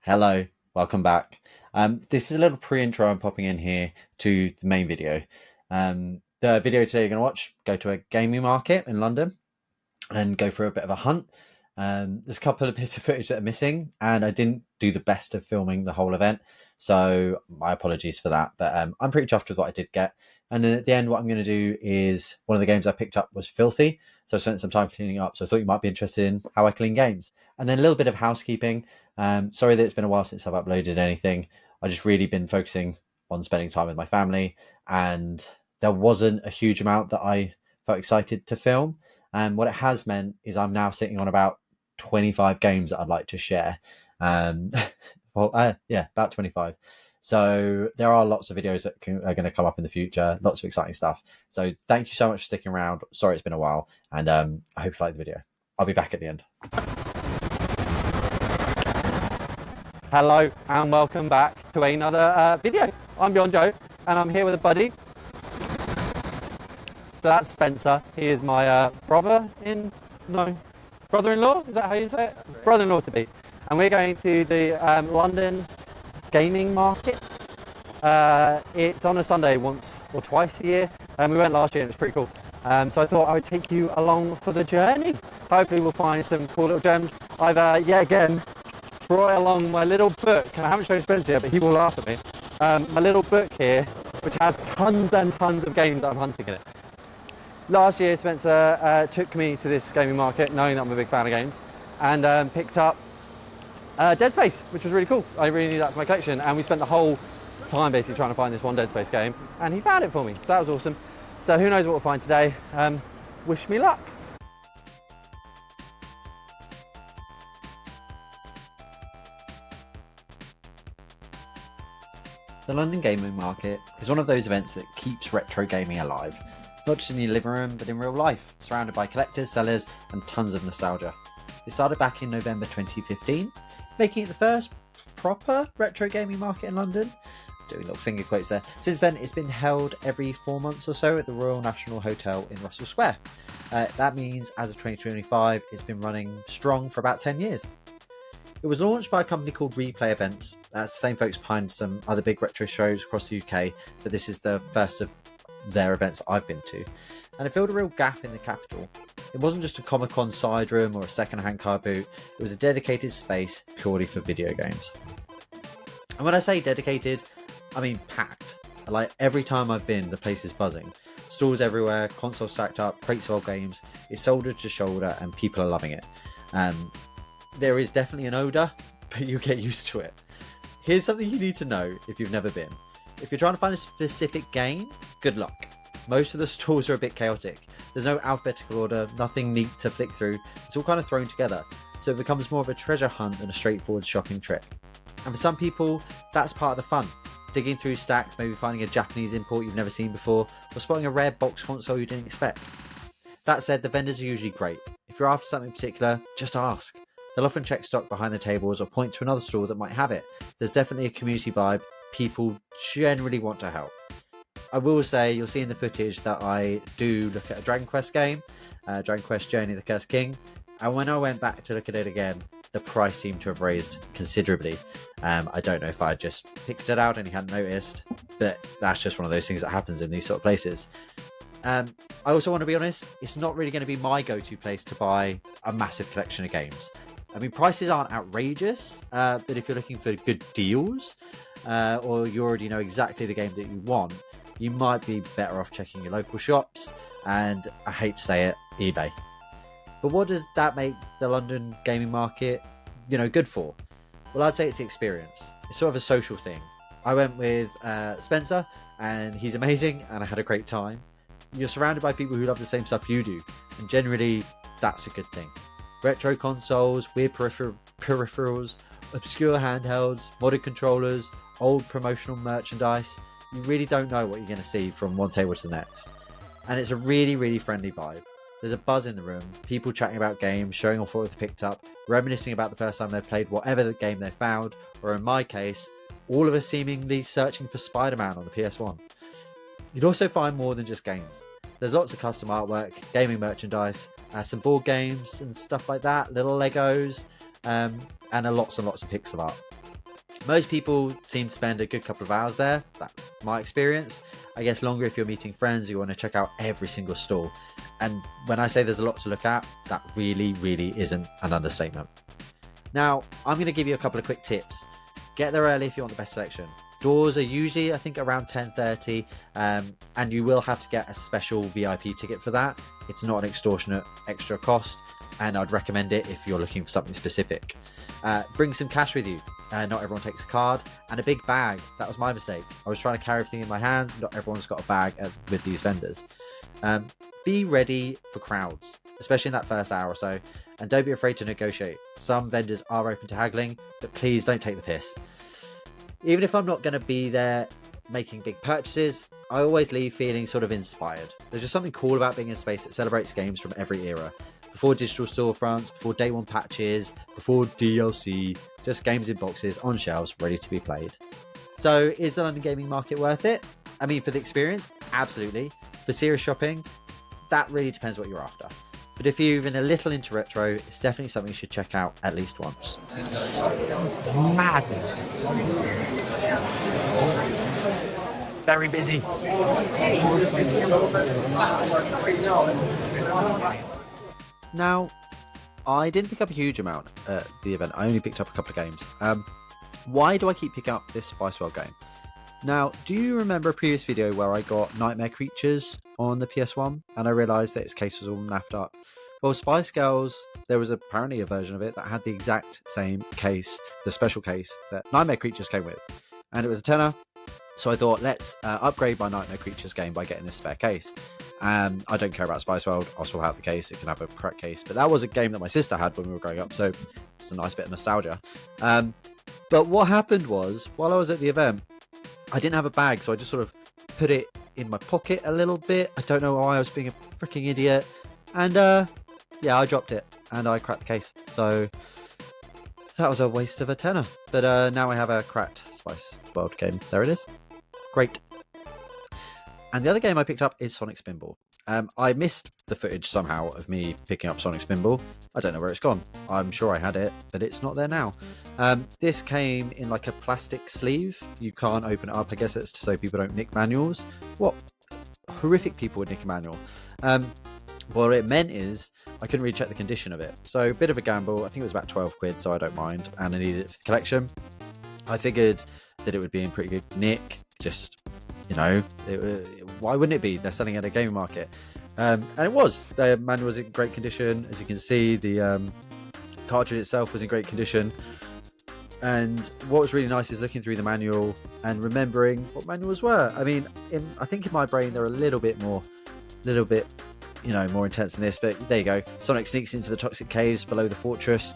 Hello, welcome back. This is a little pre-intro I'm popping in here to the main video. The video today you're going to watch, go to a gaming market in London and go for a bit of a hunt. There's a couple of bits of footage that are missing, and I didn't do the best of filming the whole event, so my apologies for that. But I'm pretty chuffed with what I did get. And then at the end, what I'm going to do is one of the games I picked up was Filthy, so I spent some time cleaning up. So I thought you might be interested in how I clean games, and then a little bit of housekeeping. Sorry that it's been a while since I've uploaded anything. I just really been focusing on spending time with my family, and there wasn't a huge amount that I felt excited to film. And what it has meant is I'm now sitting on about 25 games that I'd like to share. About 25. So there are lots of videos that are going to come up in the future, lots of exciting stuff. So thank you so much for sticking around. Sorry it's been a while, and I hope you like the video. I'll be back at the end. Hello and welcome back to another video. I'm John Joe and I'm here with a buddy. So that's Spencer. He is my brother-in-law? Is that how you say it? Brother-in-law to be. And we're going to the London gaming market. It's on a Sunday once or twice a year. We went last year and it was pretty cool. So I thought I would take you along for the journey. Hopefully we'll find some cool little gems. I've yet again brought along my little book, and I haven't shown Spencer yet, but he will laugh at me. My little book here, which has tons and tons of games that I'm hunting in it. Last year, Spencer took me to this gaming market, knowing that I'm a big fan of games, and picked up Dead Space, which was really cool. I really needed that for my collection, and we spent the whole time basically trying to find this one Dead Space game, and he found it for me, so that was awesome. So who knows what we'll find today. Wish me luck. The London Gaming Market is one of those events that keeps retro gaming alive, not just in your living room, but in real life, surrounded by collectors, sellers, and tons of nostalgia. It started back in November 2015, making it the first proper retro gaming market in London. Doing little finger quotes there. Since then, it's been held every 4 months or so at the Royal National Hotel in Russell Square. That means, as of 2025, it's been running strong for about 10 years. It was launched by a company called Replay Events. That's the same folks behind some other big retro shows across the UK, but this is the first of their events I've been to. And it filled a real gap in the capital. It wasn't just a Comic-Con side room or a second-hand car boot. It was a dedicated space purely for video games. And when I say dedicated, I mean packed. Like every time I've been, the place is buzzing. Stalls everywhere, consoles stacked up, crates of old games. It's shoulder to shoulder and people are loving it. There is definitely an odour, but you'll get used to it. Here's something you need to know if you've never been. If you're trying to find a specific game, good luck. Most of the stalls are a bit chaotic. There's no alphabetical order, nothing neat to flick through. It's all kind of thrown together, so it becomes more of a treasure hunt than a straightforward shopping trip. And for some people, that's part of the fun. Digging through stacks, maybe finding a Japanese import you've never seen before, or spotting a rare box console you didn't expect. That said, the vendors are usually great. If you're after something particular, just ask. They'll often check stock behind the tables or point to another stall that might have it. There's definitely a community vibe. People generally want to help. I will say, you'll see in the footage that I do look at a Dragon Quest game, Dragon Quest Journey of the Cursed King, and when I went back to look at it again, the price seemed to have raised considerably. I don't know if I just picked it out and you hadn't noticed, but that's just one of those things that happens in these sort of places. I also want to be honest, it's not really going to be my go-to place to buy a massive collection of games. I mean, prices aren't outrageous, but if you're looking for good deals, or you already know exactly the game that you want, you might be better off checking your local shops, and I hate to say it, eBay. But what does that make the London gaming market, good for? Well, I'd say it's the experience. It's sort of a social thing. I went with Spencer, and he's amazing, and I had a great time. You're surrounded by people who love the same stuff you do, and generally, that's a good thing. Retro consoles, weird peripherals, obscure handhelds, modded controllers, old promotional merchandise. You really don't know what you're going to see from one table to the next. And it's a really, really friendly vibe. There's a buzz in the room, people chatting about games, showing off what they've picked up, reminiscing about the first time they played whatever the game they found, or in my case, all of us seemingly searching for Spider-Man on the PS1. You'd also find more than just games. There's lots of custom artwork, gaming merchandise, some board games and stuff like that, little Legos, and lots of pixel art. Most people seem to spend a good couple of hours there. That's my experience. I guess longer if you're meeting friends, you want to check out every single stall. And when I say there's a lot to look at, that really, really isn't an understatement. Now, I'm going to give you a couple of quick tips. Get there early if you want the best selection. Doors are usually, I think, around 10:30, and you will have to get a special VIP ticket for that. It's not an extortionate extra cost, and I'd recommend it if you're looking for something specific. Bring some cash with you. Not everyone takes a card, and a big bag. That was my mistake. I was trying to carry everything in my hands. Not everyone's got a bag with these vendors. Be ready for crowds, especially in that first hour or so, and don't be afraid to negotiate. Some vendors are open to haggling, but please don't take the piss. Even if I'm not going to be there making big purchases, I always leave feeling sort of inspired. There's just something cool about being in a space that celebrates games from every era. Before digital storefronts, before day one patches, before DLC, just games in boxes on shelves ready to be played. So is the London gaming market worth it? I mean, for the experience, absolutely. For serious shopping, that really depends what you're after. But if you're even a little into retro, it's definitely something you should check out at least once. Madness. Very busy. Now, I didn't pick up a huge amount at the event. I only picked up a couple of games. Why do I keep picking up this Spice World game? Now, do you remember a previous video where I got Nightmare Creatures on the PS1 and I realised that its case was all naffed up? Well, Spice Girls, there was apparently a version of it that had the exact same case, the special case that Nightmare Creatures came with. And it was a tenner. So I thought, let's upgrade my Nightmare Creatures game by getting this spare case. I don't care about Spice World. I'll still have the case. It can have a correct case. But that was a game that my sister had when we were growing up. So it's a nice bit of nostalgia. But what happened was, while I was at the event, I didn't have a bag. So I just sort of put it in my pocket a little bit. I don't know why. I was being a freaking idiot. And yeah, I dropped it. And I cracked the case. So that was a waste of a tenner. But now I have a cracked Spice World game. There it is. Great. And the other game I picked up is Sonic Spinball. I missed the footage somehow of me picking up Sonic Spinball. I don't know where it's gone. I'm sure I had it, but it's not there now. This came in like a plastic sleeve. You can't open it up. I guess it's so people don't nick manuals. What horrific people would nick a manual. What it meant is I couldn't really check the condition of it. So a bit of a gamble. I think it was about 12 quid, so I don't mind. And I needed it for the collection. I figured that it would be in pretty good nick. Just, you know, why wouldn't it be? They're selling it at a gaming market. And it was. The manual was in great condition. As you can see, the cartridge itself was in great condition. And what was really nice is looking through the manual and remembering what manuals were. I mean, I think in my brain they're a little bit, more intense than this. But there you go. Sonic sneaks into the toxic caves below the fortress,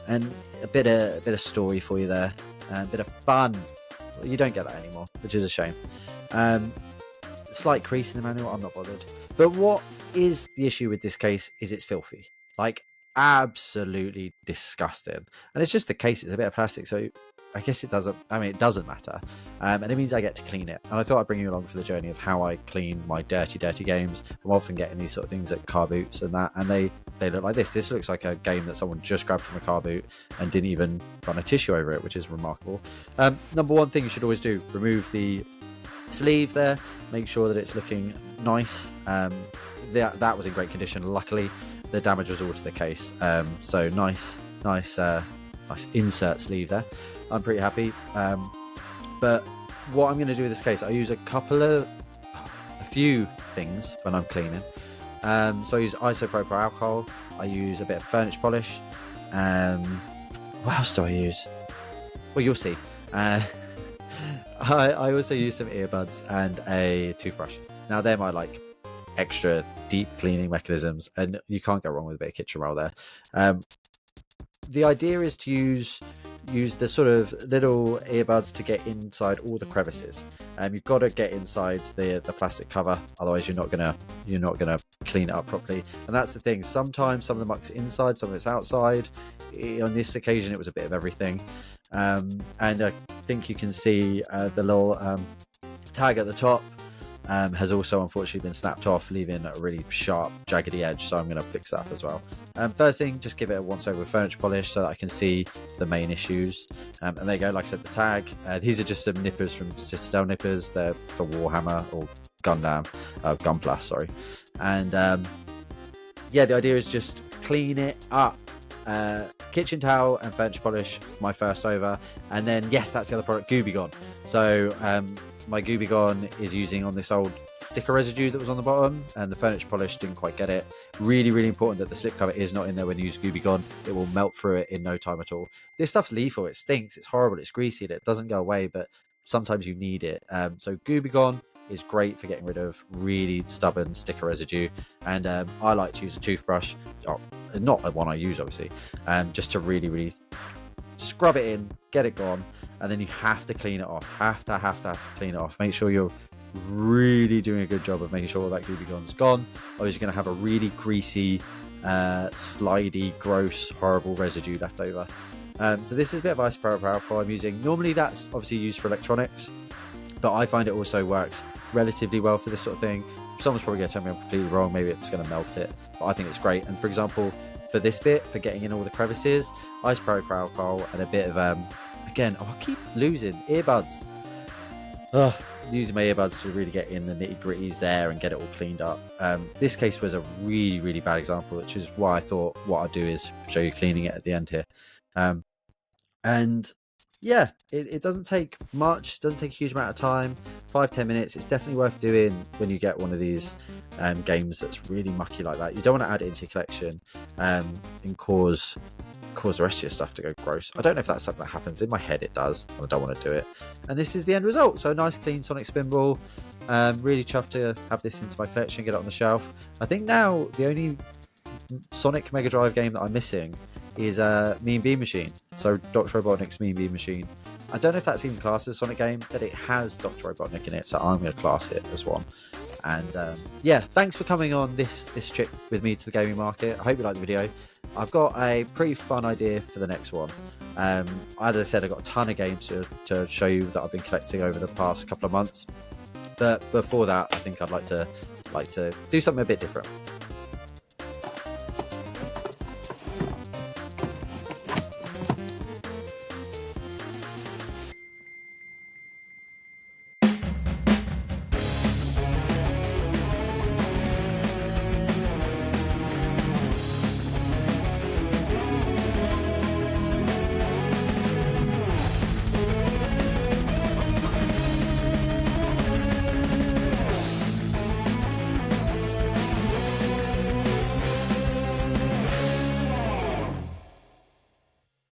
and a bit of story for you there, and a bit of fun. You don't get that anymore, which is a shame. Slight crease in the manual, I'm not bothered. But what is the issue with this case is it's filthy. Like, absolutely disgusting. And it's just the case, it's a bit of plastic, so I guess it doesn't matter. And it means I get to clean it. And I thought I'd bring you along for the journey of how I clean my dirty games. I'm often getting these sort of things at car boots and that, and they look like this. This looks like a game that someone just grabbed from a car boot and didn't even run a tissue over it, which is remarkable. Number one thing you should always do, remove the sleeve there, make sure that it's looking nice. That was in great condition. Luckily, the damage was all to the case. So nice insert sleeve there. I'm pretty happy. But what I'm going to do with this case, I use a few things when I'm cleaning. So I use isopropyl alcohol. I use a bit of furniture polish. What else do I use? Well, you'll see. I also use some earbuds and a toothbrush. Now they're my extra deep cleaning mechanisms, and you can't go wrong with a bit of kitchen roll there. The idea is to use the sort of little earbuds to get inside all the crevices. You've got to get inside the plastic cover, otherwise you're not gonna clean it up properly. And that's the thing. Sometimes some of the muck's inside, some of it's outside. On this occasion, it was a bit of everything. And I think you can see the little tag at the top. has also unfortunately been snapped off, leaving a really sharp, jaggedy edge. So I'm going to fix that up as well. First thing, just give it a once over with furniture polish so that I can see the main issues. And there you go, like I said, the tag. These are just some nippers from Citadel nippers. They're for Warhammer or Gunpla, sorry. And yeah, the idea is just clean it up. Kitchen towel and furniture polish, my first over. And then, yes, that's the other product, Gooby So my Gooby is using on this old sticker residue that was on the bottom, and the furniture polish didn't quite get it. Really, really important that the slipcover is not in there when you use Gooby. It will melt through it in no time at all. This stuff's lethal. It stinks. It's horrible. It's greasy. And it doesn't go away, but sometimes you need it. So Gooby is great for getting rid of really stubborn sticker residue. And I like to use a toothbrush. Not the one I use, obviously. Just to really, really scrub it in, get it gone. And then you have to clean it off. Have to clean it off. Make sure you're really doing a good job of making sure all that Gooby is gone. Otherwise, you're going to have a really greasy, slidey, gross, horrible residue left over. So this is a bit of isopropyl alcohol I'm using. Normally, that's obviously used for electronics, but I find it also works relatively well for this sort of thing. Someone's probably going to tell me I'm completely wrong. Maybe it's going to melt it, but I think it's great. And for example, for this bit, for getting in all the crevices, isopropyl alcohol and a bit of again, I keep losing earbuds. Using my earbuds to really get in the nitty gritties there and get it all cleaned up. This case was a really, really bad example, which is why I thought what I'd do is show you cleaning it at the end here. And yeah, it doesn't take much, doesn't take a huge amount of time, 5-10 minutes. It's definitely worth doing when you get one of these games that's really mucky like that. You don't want to add it into your collection and cause the rest of your stuff to go gross. I don't know if that's something that happens. In my head it does, and I don't want to do it. And this is the end result. So a nice clean Sonic Spinball. Really chuffed to have this into my collection, get it on the shelf. I think now the only Sonic Mega Drive game that I'm missing is Mean Bean Machine. So Dr. Robotnik's Mean Bean Machine. I don't know if that's even classed as a Sonic game, but it has Dr. Robotnik in it, so I'm going to class it as one. And yeah, thanks for coming on this trip with me to the gaming market. I hope you liked the video. I've got a pretty fun idea for the next one. As I said, I've got a ton of games to show you that I've been collecting over the past couple of months. But before that, I think I'd like to do something a bit different.